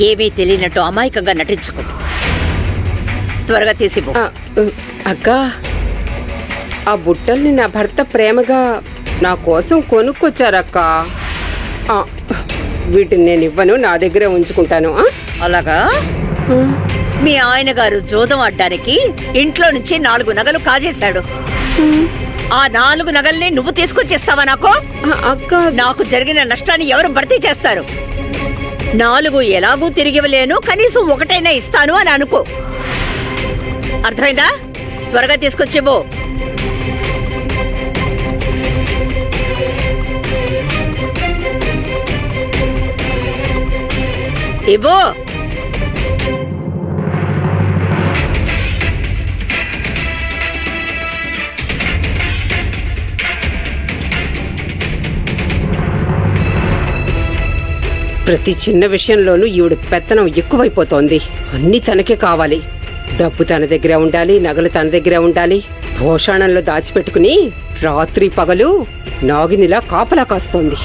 ఏమీ తెలియనట్టు అమాయకంగా నటించుకో. త్వరగా తీసిపో. అక్క, ఆ బుట్టల్ని నా భర్త ప్రేమగా నా కోసం కొనుక్కొచ్చారక్క. వీటిని నేను ఇవ్వను, నా దగ్గరే ఉంచుకుంటాను. అలాగా? మీ ఆయన గారు జోదం ఆడడానికి ఇంట్లో నుంచి 4 నగలు కాజేశాడు. ఆ 4 నగల్ని నువ్వు తీసుకొచ్చేస్తావా నాకు? అక్క, నాకు జరిగిన నష్టాన్ని ఎవరు భర్తీ చేస్తారు? 4 ఎలాగూ తిరిగివ్వలేను, కనీసం 1 ఇస్తాను అని అనుకో. అర్థమైందా? త్వరగా తీసుకొచ్చివ్వు. ఇవ్వు. ప్రతి చిన్న విషయంలోనూ ఈవిడ పెత్తనం ఎక్కువైపోతోంది. అన్నీ తనకే కావాలి. డబ్బు తన దగ్గరే ఉండాలి, నగలు తన దగ్గరే ఉండాలి. భోషాణంలో దాచిపెట్టుకుని రాత్రి పగలు నాగినిలా కాపలా కాస్తోంది.